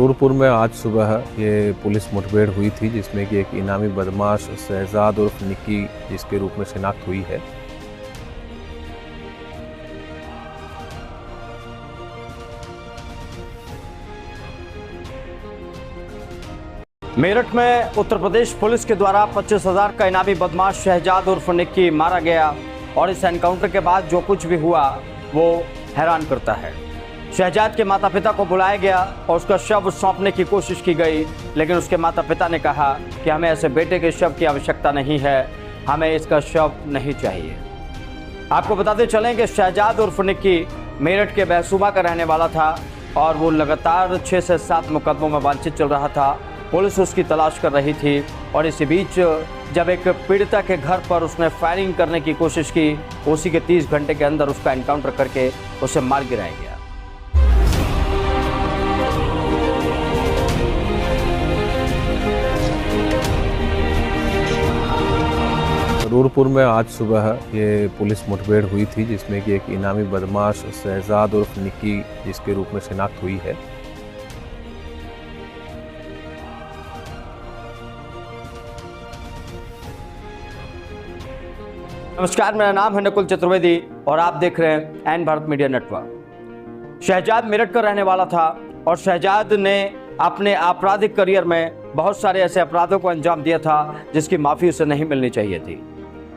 रूरपुर में आज सुबह ये पुलिस मुठभेड़ हुई थी, जिसमें कि एक इनामी बदमाश शहजाद उर्फ निक्की जिसके रूप में शिनाख्त हुई है। मेरठ में उत्तर प्रदेश पुलिस के द्वारा 25,000 का इनामी बदमाश शहजाद उर्फ निक्की मारा गया और इस एनकाउंटर के बाद जो कुछ भी हुआ वो हैरान करता है। शहजाद के माता पिता को बुलाया गया और उसका शव सौंपने की कोशिश की गई, लेकिन उसके माता पिता ने कहा कि हमें ऐसे बेटे के शव की आवश्यकता नहीं है, हमें इसका शव नहीं चाहिए। आपको बताते चलें कि शहजाद उर्फ निक्की मेरठ के बहसूमा का रहने वाला था और वो लगातार 6 से 7 मुकदमों में वांछित चल रहा था। पुलिस उसकी तलाश कर रही थी और इसी बीच जब एक पीड़िता के घर पर उसने फायरिंग करने की कोशिश की, उसी के 30 घंटे के अंदर उसका एनकाउंटर करके उसे मार गिराया गया। रूरपुर में आज सुबह ये पुलिस मुठभेड़ हुई थी, जिसमें कि एक इनामी बदमाश शहजाद उर्फ निक्की जिसके रूप में शिनाख्त हुई है। नमस्कार, मेरा नाम है नकुल चतुर्वेदी और आप देख रहे हैं N Bharat media network. Shahzad Meerut का रहने वाला था और शहजाद ने अपने आपराधिक करियर में बहुत सारे ऐसे अपराधों को अंजाम दिया था जिसकी माफ़ी उसे नहीं मिलनी चाहिए थी।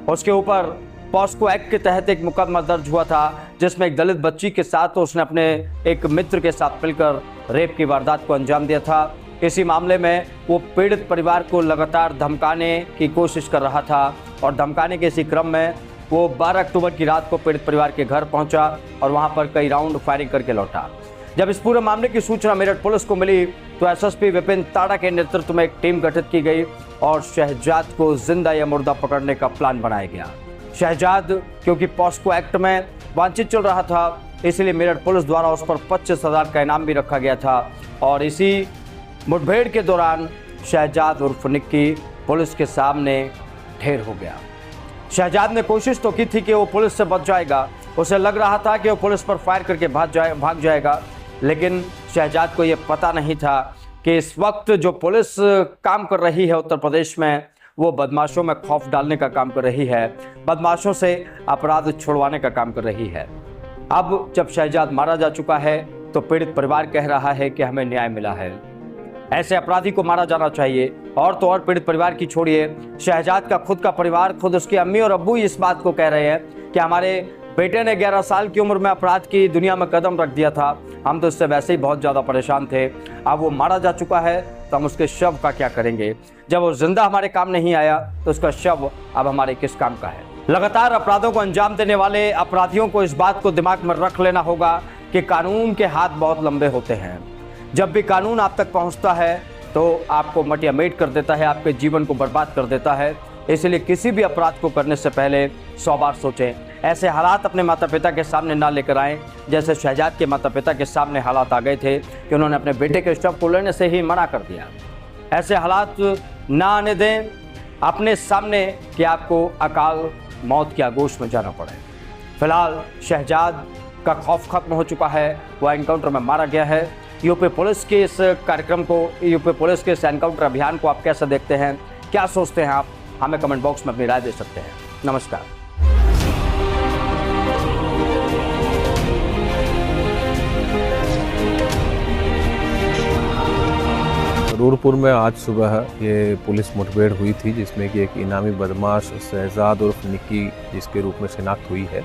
उसके ऊपर पॉस्को एक्ट के तहत एक मुकदमा दर्ज हुआ था, जिसमें एक दलित बच्ची के साथ उसने अपने एक मित्र के साथ मिलकर रेप की वारदात को अंजाम दिया था। इसी मामले में वो पीड़ित परिवार को लगातार धमकाने की कोशिश कर रहा था और धमकाने के इसी क्रम में वो 12 अक्टूबर की रात को पीड़ित परिवार के घर पहुंचा और वहां पर कई राउंड फायरिंग करके लौटा। जब इस पूरे मामले की सूचना मेरठ पुलिस को मिली तो एसएसपी विपिन ताड़ा के नेतृत्व में एक टीम गठित की गई और शहजाद को जिंदा या मुर्दा पकड़ने का प्लान बनाया गया। शहजाद क्योंकि पॉस्को एक्ट में वांछित चल रहा था, इसलिए मेरठ पुलिस द्वारा उस पर 25,000 का इनाम भी रखा गया था और इसी मुठभेड़ के दौरान शहजाद उर्फ निक्की पुलिस के सामने ढेर हो गया। शहजाद ने कोशिश तो की थी कि वो पुलिस से बच जाएगा, उसे लग रहा था कि वो पुलिस पर फायर करके भाग जाएगा, लेकिन शहजाद को ये पता नहीं था कि इस वक्त जो पुलिस काम कर रही है उत्तर प्रदेश में, वो बदमाशों में खौफ डालने का काम कर रही है, बदमाशों से अपराध छुड़वाने का काम कर रही है। अब जब शहजाद मारा जा चुका है तो पीड़ित परिवार कह रहा है कि हमें न्याय मिला है, ऐसे अपराधी को मारा जाना चाहिए। और तो और पीड़ित परिवार की छोड़िए, शहजाद का खुद का परिवार, खुद उसकी अम्मी और अब्बू इस बात को कह रहे हैं कि हमारे बेटे ने 11 साल की उम्र में अपराध की दुनिया में कदम रख दिया था, हम तो इससे वैसे ही बहुत ज़्यादा परेशान थे। अब वो मारा जा चुका है तो हम उसके शव का क्या करेंगे? जब वो जिंदा हमारे काम नहीं आया तो उसका शव अब हमारे किस काम का है? लगातार अपराधों को अंजाम देने वाले अपराधियों को इस बात को दिमाग में रख लेना होगा कि कानून के हाथ बहुत लंबे होते हैं। जब भी कानून आप तक पहुँचता है तो आपको मटियामेट कर देता है, आपके जीवन को बर्बाद कर देता है। इसलिए किसी भी अपराध को करने से पहले 100 बार सोचें। ऐसे हालात अपने माता पिता के सामने ना लेकर आएँ, जैसे शहजाद के माता पिता के सामने हालात आ गए थे कि उन्होंने अपने बेटे के शव को लेने से ही मना कर दिया। ऐसे हालात ना आने दें अपने सामने कि आपको अकाल मौत की आगोश में जाना पड़े। फिलहाल शहजाद का खौफ खत्म हो चुका है, वह एनकाउंटर में मारा गया है। यूपी पुलिस के इस कार्यक्रम को, यूपी पुलिस के इस एनकाउंटर अभियान को आप कैसे देखते हैं, क्या सोचते हैं आप? हमें कमेंट बॉक्स में अपनी राय दे सकते हैं। नमस्कार। रूरपुर में आज सुबह ये पुलिस मुठभेड़ हुई थी, जिसमें कि एक इनामी बदमाश शहजाद उर्फ निक्की जिसके रूप में शिनाख्त हुई है।